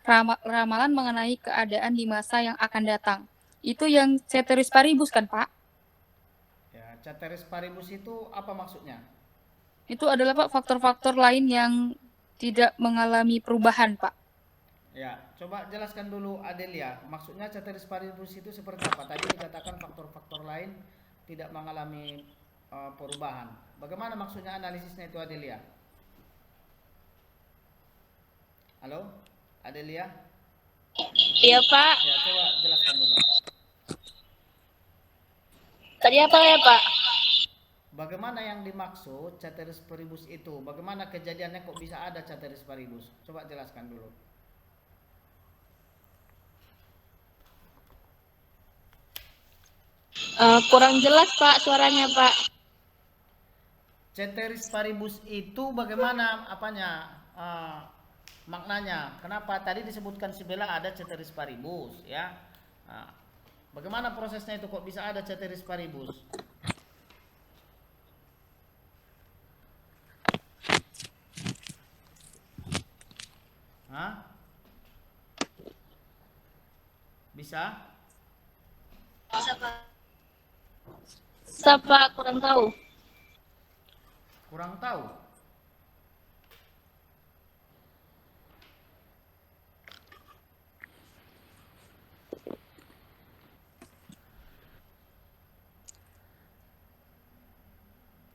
ramalan mengenai keadaan di masa yang akan datang. Itu yang ceteris paribus kan, Pak? Ya, ceteris paribus itu apa maksudnya? Itu adalah Pak faktor-faktor lain yang tidak mengalami perubahan, Pak. Ya, coba jelaskan dulu Adelia. Maksudnya ceteris paribus itu seperti apa? Tadi dikatakan faktor-faktor lain tidak mengalami perubahan. Bagaimana maksudnya analisisnya itu Adelia? Halo, Adelia? Iya Pak. Ya, coba jelaskan dulu. Tadi apa ya Pak? Bagaimana yang dimaksud ceteris paribus itu? Bagaimana kejadiannya kok bisa ada ceteris paribus? Coba jelaskan dulu. Kurang jelas Pak suaranya Pak. Ceteris paribus itu bagaimana apanya? Maknanya. Kenapa tadi disebutkan si Bella ada ceteris paribus ya? Nah, bagaimana prosesnya itu kok bisa ada ceteris paribus? Hah? Bisa? Bisa Pak, kurang tahu. Kurang tahu.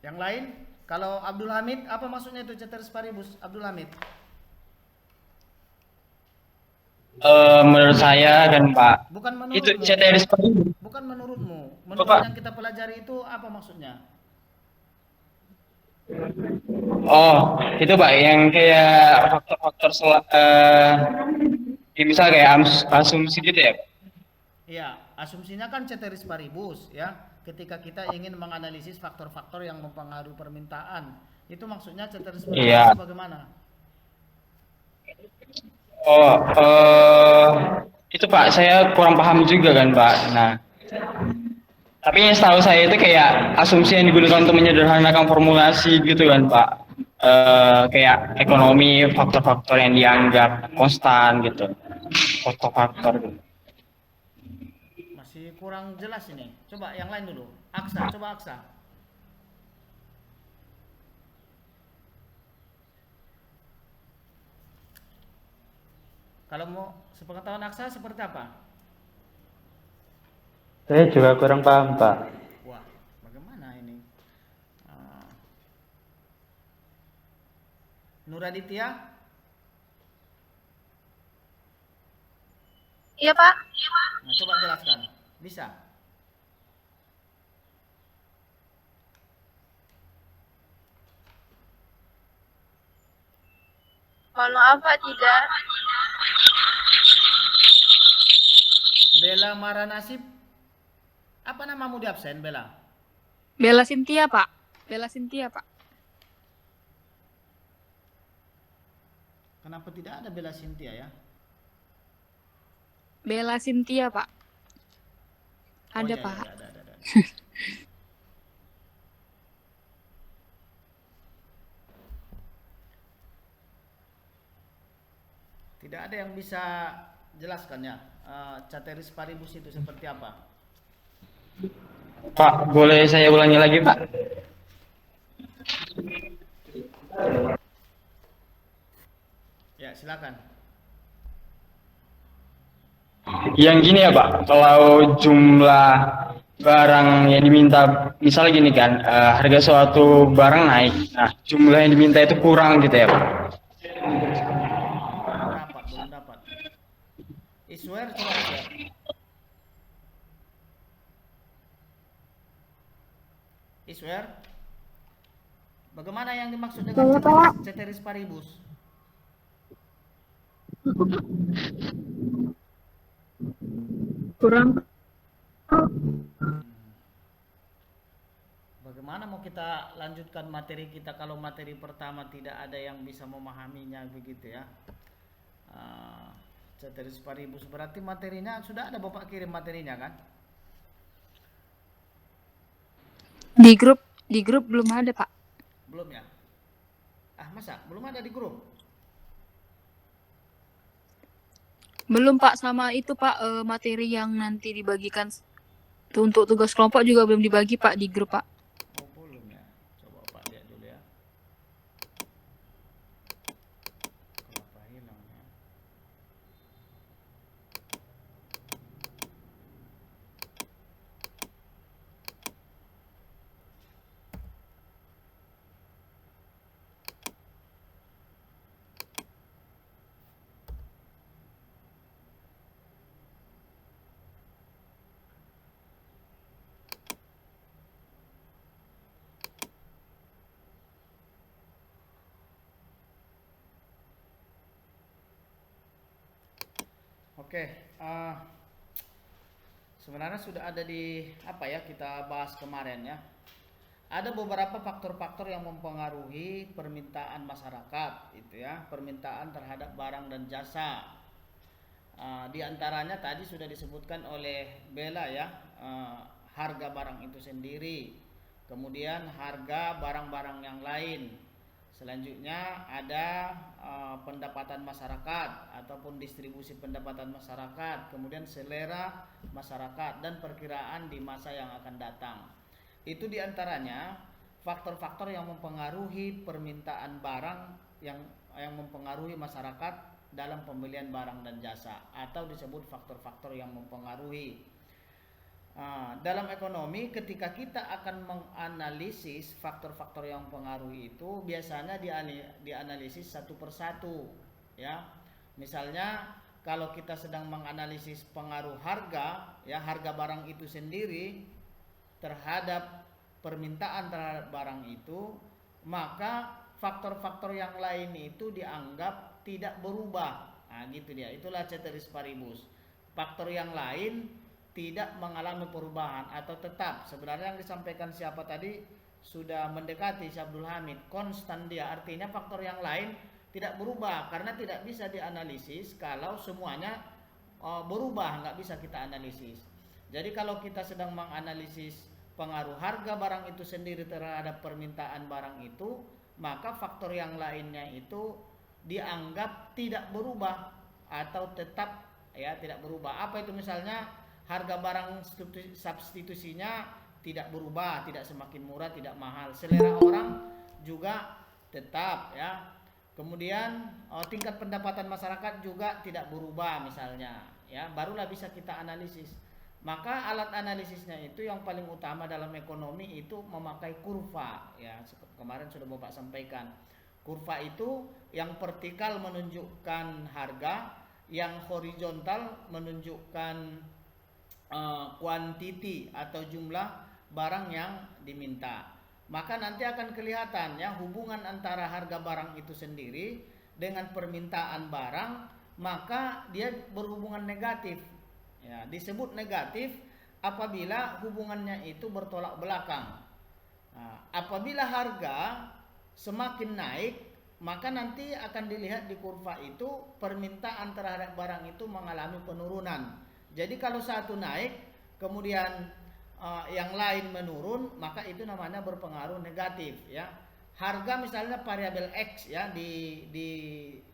Yang lain? Kalau Abdul Hamid, apa maksudnya itu ceteris paribus? Abdul Hamid. Menurut saya kan Pak, Bukan itu menurutmu. ceteris paribus. Bukan menurutmu. Apa, Menurut Pak? yang kita pelajari itu apa maksudnya? Oh, itu Pak yang kayak faktor-faktor ya misal kayak asumsi gitu ya, Pak? Iya, asumsinya kan ceteris paribus ya. Ketika kita ingin menganalisis faktor-faktor yang mempengaruhi permintaan, itu maksudnya ceteris paribus Iya. itu bagaimana? Oh, itu Pak, saya kurang paham juga kan Pak. Nah, tapi yang setahu saya itu kayak asumsi yang digunakan untuk menyederhanakan formulasi gitu kan Pak. Kayak ekonomi, faktor-faktor yang dianggap konstan gitu, faktor-faktor gitu. Masih kurang jelas ini. Coba yang lain dulu. Aksa, coba Aksa. Kalau mau sepengetahuan Aksa seperti apa? Saya juga kurang paham, Pak. Wah, bagaimana ini? Ah, Nuraditya, Iya Pak. nah, coba jelaskan. Bisa? Mohon maaf Pak, tidak. Bella Maranasib. Apa namamu di absen, Bella? Bella Cynthia, Pak. Bella Cynthia, Pak. Kenapa tidak ada Bella Cynthia ya? Bella Cynthia, Pak. Oh, Ada, iya, Pak. iya, ada. Tidak ada yang bisa jelaskan ya, ceteris paribus itu seperti apa? Pak, boleh saya ulangi lagi Pak? Ya, silakan. Yang gini ya Pak, kalau jumlah barang yang diminta, misalnya gini kan, harga suatu barang naik, nah jumlah yang diminta itu kurang gitu ya Pak. Belum dapat. Iswer, coba Iswer. Iswer, bagaimana yang dimaksud dengan ceteris paribus? Kurang. Bagaimana mau kita lanjutkan materi kita kalau materi pertama tidak ada yang bisa memahaminya begitu ya? Ceteris paribus berarti materinya sudah ada Bapak kirim materinya kan? Di grup belum ada, Pak. Belum ya? Masa belum ada di grup? Belum Pak, sama itu Pak, materi yang nanti dibagikan untuk tugas kelompok juga belum dibagi Pak di grup Pak. Oh belum ya. Coba Pak lihat dulu ya. Kenapa hilang ya? Oke, sebenarnya sudah ada di apa ya kita bahas kemarin ya. Ada beberapa faktor-faktor yang mempengaruhi permintaan masyarakat, itu ya, permintaan terhadap barang dan jasa. Di antaranya tadi sudah disebutkan oleh Bella ya, harga barang itu sendiri, kemudian harga barang-barang yang lain. Selanjutnya ada pendapatan masyarakat ataupun distribusi pendapatan masyarakat, kemudian selera masyarakat dan perkiraan di masa yang akan datang. Itu diantaranya faktor-faktor yang mempengaruhi permintaan barang yang mempengaruhi masyarakat dalam pembelian barang dan jasa, atau disebut faktor-faktor yang mempengaruhi. Dalam ekonomi, ketika kita akan menganalisis faktor-faktor yang mempengaruhi itu, biasanya dianalisis satu persatu ya. Misalnya kalau kita sedang menganalisis pengaruh harga ya, harga barang itu sendiri terhadap permintaan terhadap barang itu, maka faktor-faktor yang lain itu dianggap tidak berubah. Nah, gitu dia. Itulah ceteris paribus. Faktor yang lain tidak mengalami perubahan atau tetap. Sebenarnya yang disampaikan siapa tadi sudah mendekati si Abdul Hamid, konstan dia. Artinya faktor yang lain tidak berubah karena tidak bisa dianalisis kalau semuanya berubah, nggak bisa kita analisis. Jadi kalau kita sedang menganalisis pengaruh harga barang itu sendiri terhadap permintaan barang itu, maka faktor yang lainnya itu dianggap tidak berubah atau tetap ya tidak berubah. Apa itu? Misalnya harga barang substitusinya tidak berubah, tidak semakin murah, tidak mahal. Selera orang juga tetap ya. Kemudian tingkat pendapatan masyarakat juga tidak berubah misalnya ya. Barulah bisa kita analisis. Maka alat analisisnya itu yang paling utama dalam ekonomi itu memakai kurva ya. Kemarin sudah Bapak sampaikan. Kurva itu yang vertikal menunjukkan harga, yang horizontal menunjukkan kuantiti atau jumlah barang yang diminta. Maka nanti akan kelihatan ya hubungan antara harga barang itu sendiri dengan permintaan barang, maka dia berhubungan negatif. Ya, disebut negatif apabila hubungannya itu bertolak belakang. Nah, apabila harga semakin naik, maka nanti akan dilihat di kurva itu permintaan terhadap barang itu mengalami penurunan. Jadi kalau satu naik, kemudian yang lain menurun, maka itu namanya berpengaruh negatif ya. Harga misalnya variabel X ya di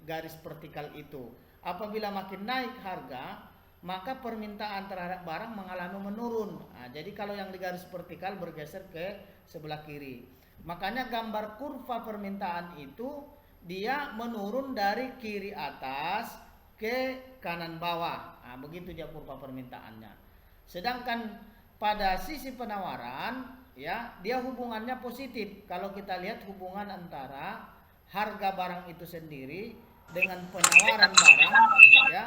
garis vertikal itu. Apabila makin naik harga, maka permintaan terhadap barang mengalami menurun. Nah, jadi kalau yang di garis vertikal bergeser ke sebelah kiri. Makanya gambar kurva permintaan itu dia menurun dari kiri atas ke kanan bawah. Nah, begitu dia kurva permintaannya. Sedangkan pada sisi penawaran ya, dia hubungannya positif. Kalau kita lihat hubungan antara harga barang itu sendiri dengan penawaran barang ya,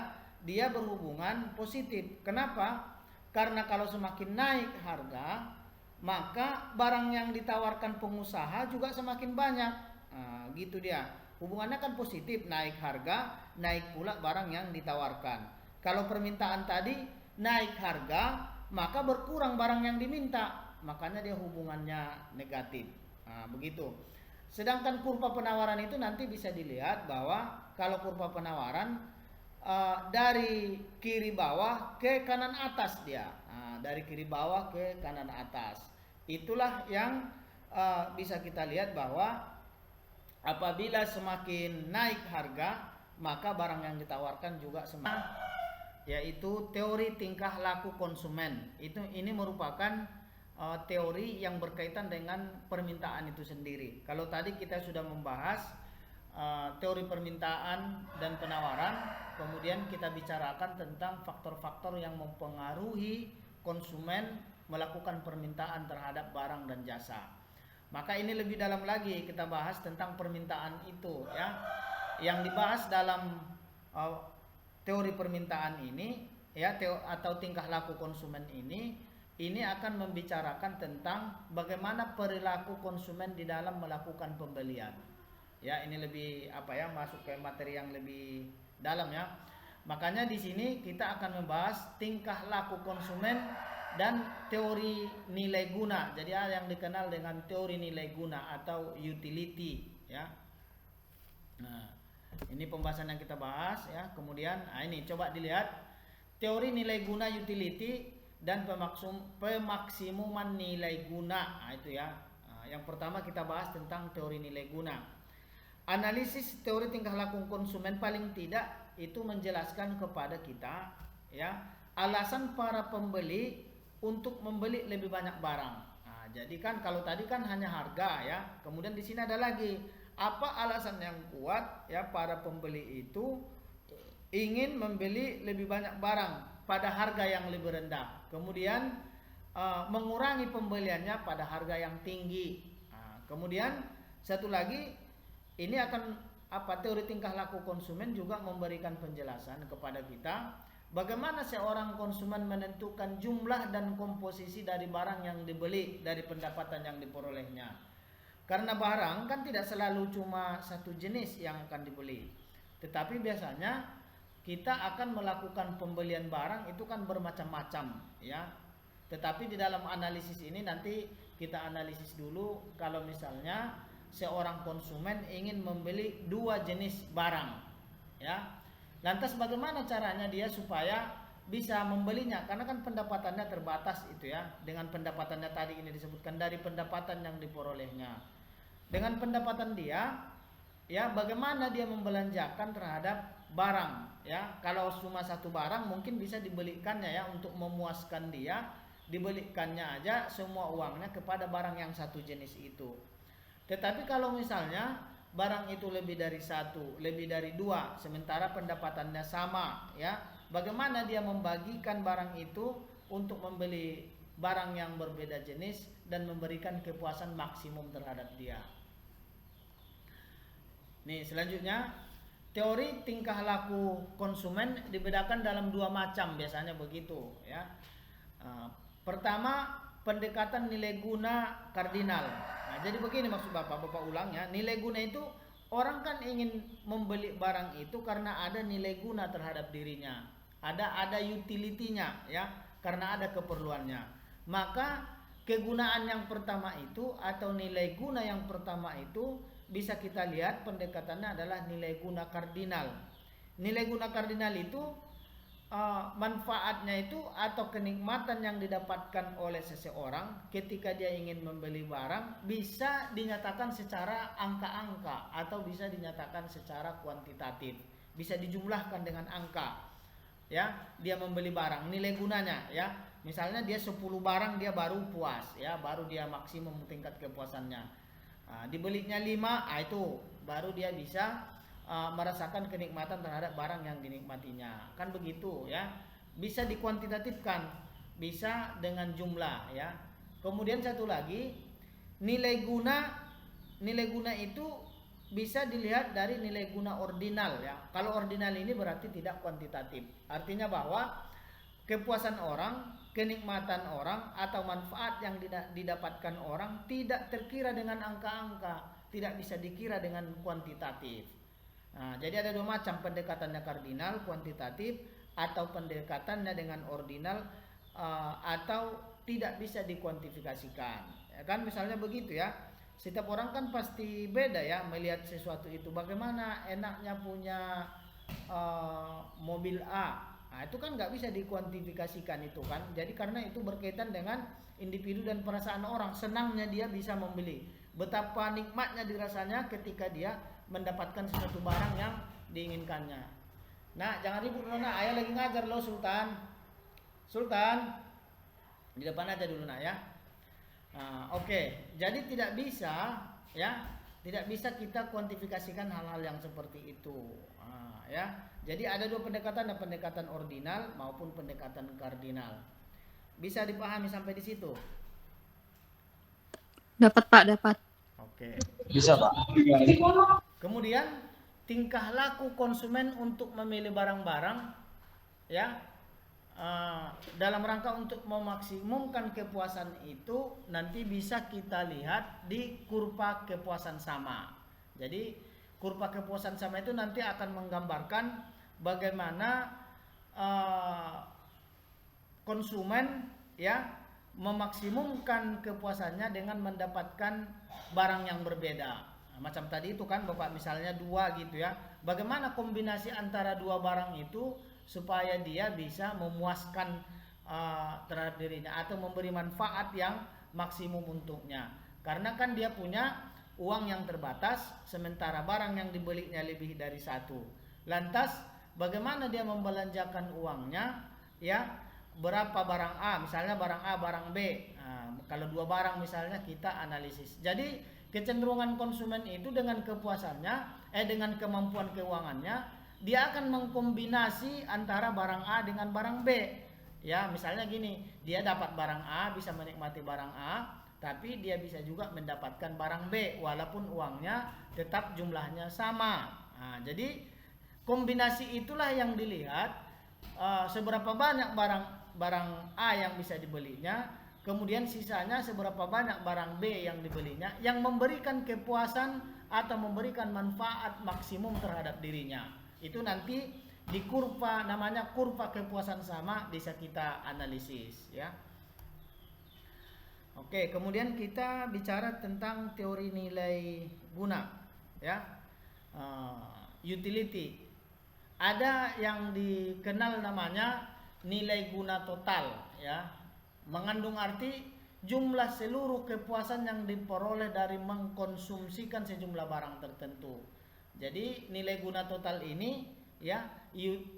dia berhubungan positif. Kenapa? Karena kalau semakin naik harga, maka barang yang ditawarkan pengusaha juga semakin banyak. Nah, gitu dia. Hubungannya kan positif, naik harga, naik pula barang yang ditawarkan. Kalau permintaan tadi naik harga, maka berkurang barang yang diminta. Makanya dia hubungannya negatif. Nah, begitu. Sedangkan kurva penawaran itu nanti bisa dilihat bahwa kalau kurva penawaran dari kiri bawah ke kanan atas dia. Nah, dari kiri bawah ke kanan atas. Itulah yang bisa kita lihat bahwa apabila semakin naik harga, maka barang yang ditawarkan juga sama, yaitu teori tingkah laku konsumen. Ini merupakan teori yang berkaitan dengan permintaan itu sendiri. Kalau tadi kita sudah membahas teori permintaan dan penawaran, kemudian kita bicarakan tentang faktor-faktor yang mempengaruhi konsumen melakukan permintaan terhadap barang dan jasa. Maka ini lebih dalam lagi kita bahas tentang permintaan itu, ya. Yang dibahas dalam teori permintaan ini, ya, atau tingkah laku konsumen ini akan membicarakan tentang bagaimana perilaku konsumen di dalam melakukan pembelian. Ya, ini lebih masuk ke materi yang lebih dalam, ya. Makanya di sini kita akan membahas tingkah laku konsumen dan teori nilai guna. Jadi ada yang dikenal dengan teori nilai guna atau utility, ya. Nah, ini pembahasan yang kita bahas, ya. Kemudian ini coba dilihat teori nilai guna utility dan pemaksimuman nilai guna. Itu ya. Yang pertama kita bahas tentang teori nilai guna. Analisis teori tingkah laku konsumen paling tidak itu menjelaskan kepada kita, ya, alasan para pembeli untuk membeli lebih banyak barang. Nah, jadi kan kalau tadi kan hanya harga, ya. Kemudian di sini ada lagi apa alasan yang kuat, ya, para pembeli itu ingin membeli lebih banyak barang pada harga yang lebih rendah. Kemudian mengurangi pembeliannya pada harga yang tinggi. Nah, kemudian satu lagi ini akan teori tingkah laku konsumen juga memberikan penjelasan kepada kita bagaimana seorang konsumen menentukan jumlah dan komposisi dari barang yang dibeli dari pendapatan yang diperolehnya. Karena barang kan tidak selalu cuma satu jenis yang akan dibeli. Tetapi biasanya kita akan melakukan pembelian barang itu kan bermacam-macam, ya. Tetapi di dalam analisis ini nanti kita analisis dulu kalau misalnya seorang konsumen ingin membeli 2 jenis barang, ya. Lantas bagaimana caranya dia supaya bisa membelinya? Karena kan pendapatannya terbatas itu, ya. Dengan pendapatannya tadi ini disebutkan dari pendapatan yang diperolehnya. Dengan pendapatan dia, ya, bagaimana dia membelanjakan terhadap barang, ya. Kalau cuma satu barang mungkin bisa dibelikannya, ya, untuk memuaskan dia, dibelikannya aja semua uangnya kepada barang yang satu jenis itu. Tetapi kalau misalnya barang itu lebih dari 1, lebih dari 2, sementara pendapatannya sama, ya, bagaimana dia membagikan barang itu untuk membeli barang yang berbeda jenis dan memberikan kepuasan maksimum terhadap dia. Nih, selanjutnya teori tingkah laku konsumen dibedakan dalam 2 macam, biasanya begitu, ya. Pertama, pendekatan nilai guna kardinal. Nah, jadi begini maksud Bapak ulang, ya. Nilai guna itu orang kan ingin membeli barang itu karena ada nilai guna terhadap dirinya. Ada utility-nya, ya, karena ada keperluannya. Maka kegunaan yang pertama itu atau nilai guna yang pertama itu bisa kita lihat pendekatannya adalah nilai guna kardinal. Nilai guna kardinal itu manfaatnya itu atau kenikmatan yang didapatkan oleh seseorang ketika dia ingin membeli barang bisa dinyatakan secara angka-angka atau bisa dinyatakan secara kuantitatif, bisa dijumlahkan dengan angka, ya. Dia membeli barang, nilai gunanya, ya, misalnya dia 10 barang dia baru puas, ya, baru dia maksimum tingkat kepuasannya. Dibelinya 5, itu baru dia bisa merasakan kenikmatan terhadap barang yang dinikmatinya, kan begitu, ya. Bisa dikuantitatifkan, bisa dengan jumlah, ya. Kemudian satu lagi, nilai guna itu bisa dilihat dari nilai guna ordinal, ya. Kalau ordinal ini berarti tidak kuantitatif, artinya bahwa kepuasan orang, kenikmatan orang atau manfaat yang didapatkan orang tidak terkira dengan angka-angka, tidak bisa dikira dengan kuantitatif. Nah, jadi ada 2 macam, pendekatannya kardinal, kuantitatif, atau pendekatannya dengan ordinal atau tidak bisa dikuantifikasikan. Ya kan, misalnya begitu, ya. Setiap orang kan pasti beda, ya, melihat sesuatu itu. Bagaimana enaknya punya mobil A. Nah, itu kan nggak bisa dikuantifikasikan itu kan. Jadi karena itu berkaitan dengan individu dan perasaan orang. Senangnya dia bisa membeli. Betapa nikmatnya dirasanya ketika dia mendapatkan sesuatu barang yang diinginkannya. Nah, jangan ribut Nona, ayah lagi ngajar loh Sultan. Sultan, di depan aja dulu nak ya. Nah, oke. Jadi tidak bisa ya, tidak bisa kita kuantifikasikan hal-hal yang seperti itu. Ya. Jadi ada dua pendekatan, ada pendekatan ordinal maupun pendekatan kardinal. Bisa dipahami sampai di situ? Dapat Pak, dapat. Oke. Bisa, Pak. Kemudian tingkah laku konsumen untuk memilih barang-barang ya dalam rangka untuk memaksimumkan kepuasan itu nanti bisa kita lihat di kurva kepuasan sama. Jadi kurva kepuasan sama itu nanti akan menggambarkan bagaimana konsumen ya memaksimumkan kepuasannya dengan mendapatkan barang yang berbeda. Nah, macam tadi itu kan Bapak misalnya 2 gitu ya. Bagaimana kombinasi antara 2 barang itu supaya dia bisa memuaskan terhadap dirinya atau memberi manfaat yang maksimum untuknya. Karena kan dia punya uang yang terbatas sementara barang yang dibelinya lebih dari 1. Lantas bagaimana dia membelanjakan uangnya ya? Berapa barang A, misalnya barang A, barang B. Nah, kalau 2 barang misalnya kita analisis. Jadi kecenderungan konsumen itu dengan kepuasannya, dengan kemampuan keuangannya, dia akan mengkombinasi antara barang A dengan barang B. Ya, misalnya gini, dia dapat barang A, bisa menikmati barang A, tapi dia bisa juga mendapatkan barang B walaupun uangnya tetap jumlahnya sama. Nah, jadi kombinasi itulah yang dilihat seberapa banyak barang A yang bisa dibelinya, kemudian sisanya seberapa banyak barang B yang dibelinya yang memberikan kepuasan atau memberikan manfaat maksimum terhadap dirinya. Itu nanti di kurva, namanya kurva kepuasan sama, bisa kita analisis ya. Oke, kemudian kita bicara tentang teori nilai guna ya. Utility. Ada yang dikenal namanya nilai guna total ya, mengandung arti jumlah seluruh kepuasan yang diperoleh dari mengkonsumsikan sejumlah barang tertentu. Jadi nilai guna total ini ya,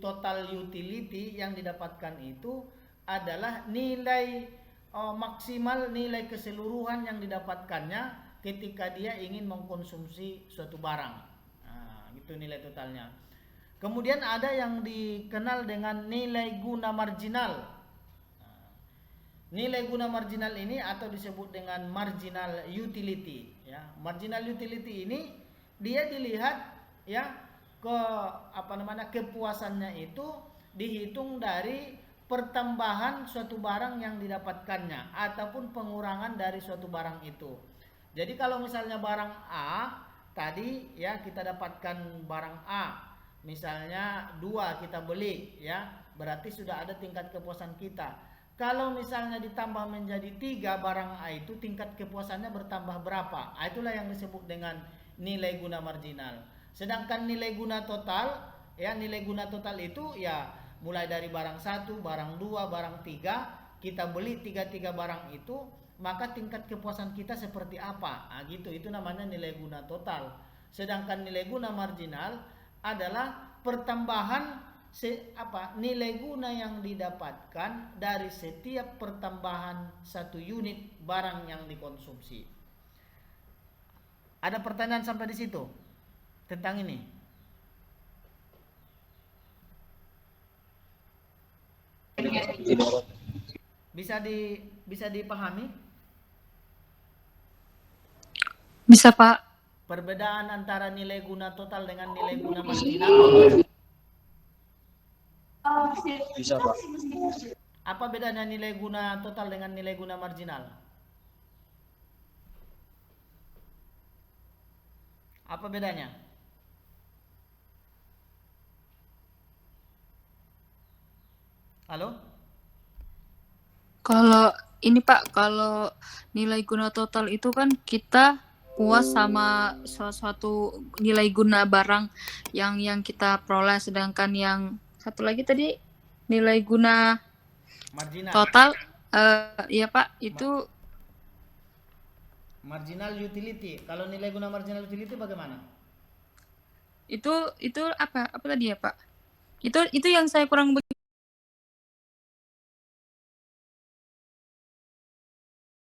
total utility yang didapatkan itu adalah nilai maksimal, nilai keseluruhan yang didapatkannya ketika dia ingin mengkonsumsi suatu barang. Nah, itu nilai totalnya. Kemudian ada yang dikenal dengan nilai guna marginal. Nilai guna marginal ini atau disebut dengan marginal utility ya. Marginal utility ini dia dilihat ya kepuasannya itu dihitung dari pertambahan suatu barang yang didapatkannya ataupun pengurangan dari suatu barang itu. Jadi kalau misalnya barang A tadi ya, kita dapatkan barang A misalnya 2 kita beli ya, berarti sudah ada tingkat kepuasan kita. Kalau misalnya ditambah menjadi 3 barang A itu tingkat kepuasannya bertambah berapa? Itulah yang disebut dengan nilai guna marginal. Sedangkan nilai guna total ya, nilai guna total itu ya mulai dari barang 1, barang 2, barang 3, kita beli 3 barang itu, maka tingkat kepuasan kita seperti apa? Nah, gitu, itu namanya nilai guna total. Sedangkan nilai guna marginal adalah pertambahan nilai guna yang didapatkan dari setiap pertambahan 1 unit barang yang dikonsumsi. Ada pertanyaan sampai di situ tentang ini? Bisa dipahami? Bisa Pak. Perbedaan antara nilai guna total dengan nilai guna marginal? Bisa, Pak. Apa bedanya nilai guna total dengan nilai guna marginal? Apa bedanya? Halo? Kalau ini Pak, kalau nilai guna total itu kan kita puas sama suatu nilai guna barang yang kita peroleh, sedangkan yang satu lagi tadi nilai guna Marginal. total ya Pak, itu Marginal utility. Kalau nilai guna marginal utility bagaimana? Itu apa tadi ya, Pak? Itu yang saya kurang